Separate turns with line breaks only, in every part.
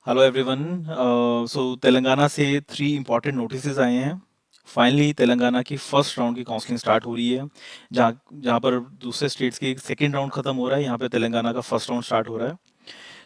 Hello everyone. सो तेलंगाना से 3 important notices आए हैं। फाइनली तेलंगाना की फर्स्ट राउंड की काउंसलिंग स्टार्ट हो रही है। जहाँ जहाँ पर दूसरे स्टेट्स की सेकेंड राउंड खत्म हो रहा है, यहाँ पे तेलंगाना का फर्स्ट राउंड स्टार्ट हो रहा है।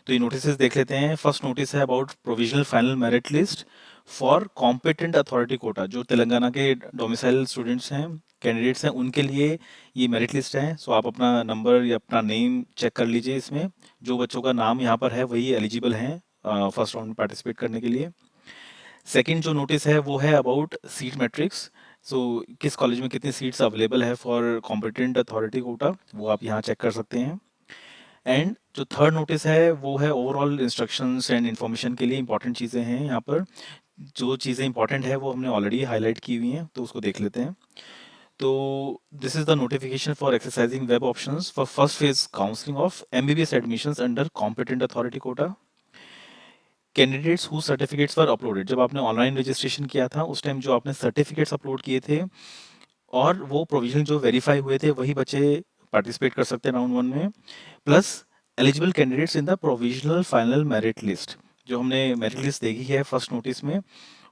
तो ये नोटिसेस देख लेते हैं। फर्स्ट नोटिस है about provisional final merit list for competent authority quota. जो तेलंगाना के डोमिसाइल स्टूडेंट्स हैं, कैंडिडेट्स हैं, उनके लिए ये मेरिट लिस्ट है। सो आप अपना नंबर या अपना नेम चेक कर लीजिए इसमें। जो बच्चों का नाम यहाँ पर है वही एलिजिबल हैं फर्स्ट राउंड में पार्टिसिपेट करने के लिए। सेकंड जो नोटिस है वो है अबाउट सीट मैट्रिक्स। सो किस कॉलेज में कितनी सीट्स अवेलेबल है फॉर कॉम्पिटेंट अथॉरिटी कोटा, वो आप यहाँ चेक कर सकते हैं। एंड जो थर्ड नोटिस है वो है ओवरऑल इंस्ट्रक्शंस एंड इन्फॉर्मेशन के लिए इंपॉर्टेंट चीज़ें हैं यहाँ पर। जो चीज़ें इंपॉर्टेंट है वो हमने ऑलरेडी हाईलाइट की हुई हैं, तो उसको देख लेते हैं। तो this is the notification for exercising web options for first phase counselling of MBBS admissions under competent authority quota. Candidates who certificates were uploaded, जब आपने ऑनलाइन रजिस्ट्रेशन किया था उस टाइम जो आपने सर्टिफिकेट्स अपलोड किए थे और वो प्रोविजन जो वेरीफाई हुए थे, वही बच्चे पार्टिसिपेट कर सकते हैं राउंड वन में। Plus eligible candidates in the provisional final merit list. जो हमने मेरिट लिस्ट देखी है फर्स्ट नोटिस में,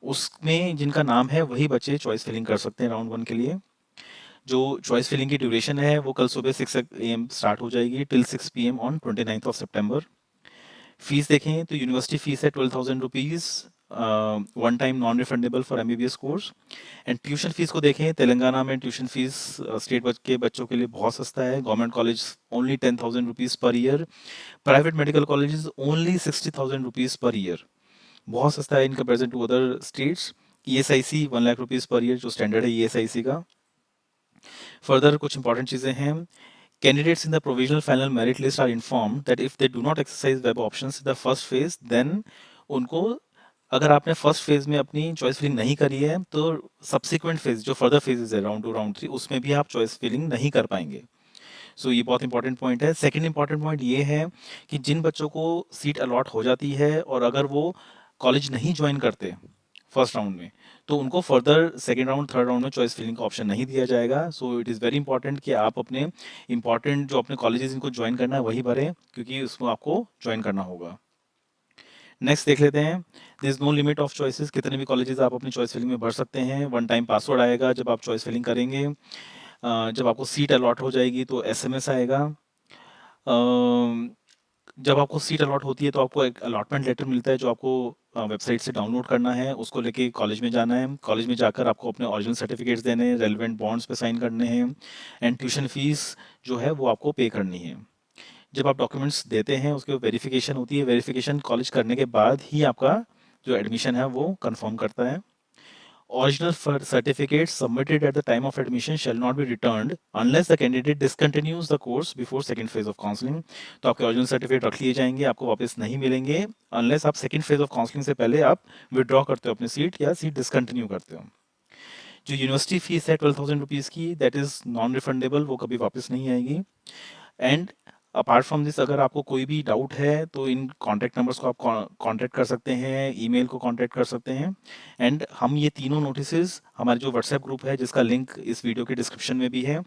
उसमें जिनका नाम है वही बच्चे चॉइस फिलिंग कर सकते हैं राउंड वन के लिए। जो चॉइस फिलिंग की ड्यूरेशन है वो कल सुबह 6 AM स्टार्ट हो जाएगी till 6 PM on 29 September। Fees देखें तो यूनिवर्सिटी फीस है 12,000 rupees, one time non refundable for MBBS course. And tuition fees को देखें, तेलंगाना में ट्यूशन फीस स्टेट के बच्चों के लिए बहुत सस्ता है। Government college only 10,000 rupees per year, private medical colleges only 60,000 rupees per year. बहुत सस्ता है in comparison to other states. ESIC 1 lakh rupees per year जो स्टैंडर्ड है ईएसआईसी का। फर्दर कुछ इंपॉर्टेंट चीज़ें हैं। Candidates in the provisional final merit list are informed that if they do not exercise web options in the first phase, then उनको, अगर आपने first phase में अपनी चॉइस फिलिंग नहीं करी है तो सब्सिक्वेंट फेज जो फर्दर फेजेस है राउंड 2 राउंड 3, उसमें भी आप चॉइस फिलिंग नहीं कर पाएंगे। सो ये बहुत इंपॉर्टेंट पॉइंट है। सेकंड इंपॉर्टेंट पॉइंट ये है कि जिन बच्चों को सीट अलॉट हो जाती है और अगर वो कॉलेज नहीं ज्वाइन करते फर्स्ट राउंड में, तो उनको further second round third round में चॉइस फिलिंग का ऑप्शन नहीं दिया जाएगा। So it is very important कि आप अपने इंपॉर्टेंट जो अपने कॉलेजेस इनको ज्वाइन करना है वही भरें, क्योंकि उसमें आपको ज्वाइन करना होगा। नेक्स्ट देख लेते हैं। This is no limit of choices, कितने भी कॉलेजेस आप अपनी चॉइस फिलिंग में भर सकते हैं। वन टाइम पासवर्ड आएगा जब आप चॉइस फिलिंग करेंगे। जब आपको सीट अलॉट हो जाएगी तो एसएमएस आएगा। जब आपको सीट अलॉट होती है तो आपको एक अलॉटमेंट लेटर मिलता है जो आपको वेबसाइट से डाउनलोड करना है। उसको लेके कॉलेज में जाना है। कॉलेज में जाकर आपको अपने ओरिजिनल सर्टिफिकेट्स देने हैं, रेलिवेंट बॉन्ड्स पे साइन करने हैं, एंड ट्यूशन फीस जो है वो आपको पे करनी है। जब आप डॉक्यूमेंट्स देते हैं उसकी वेरिफिकेशन होती है। वेरिफिकेशन कॉलेज करने के बाद ही आपका जो एडमिशन है वो कंफर्म करता है। Original certificates submitted at the time of admission shall not be returned unless the candidate discontinues the course before second phase of counseling। तो आपके ओरिजिनल सर्टिफिकेट रख लिए जाएंगे, आपको वापस नहीं मिलेंगे अनलेस आप सेकंड फेज ऑफ काउंसलिंग से पहले आप विड्रॉ करते हो अपनी सीट या सीट डिसकंटिन्यू करते हो। जो यूनिवर्सिटी फीस है 12,000 रुपीज़ की, दैट इज़ नॉन रिफंडेबल, वो कभी वापस नहीं आएगी। एंड अपार्ट फ्रॉम दिस, अगर आपको कोई भी डाउट है तो इन कॉन्टैक्ट नंबर्स को आप कॉन्टैक्ट कर सकते हैं, ईमेल को कॉन्टैक्ट कर सकते हैं। एंड हम ये तीनों नोटिसेस हमारे जो व्हाट्सएप ग्रुप है जिसका लिंक इस वीडियो के डिस्क्रिप्शन में भी है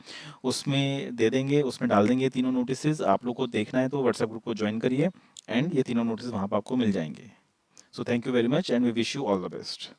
उसमें दे देंगे, उसमें डाल देंगे ये तीनों नोटिसेस। आप लोग को देखना है तो व्हाट्सएप ग्रुप को ज्वाइन करिए एंड ये तीनों नोटिस वहाँ पर आपको मिल जाएंगे। So thank you very much and we wish you all the best.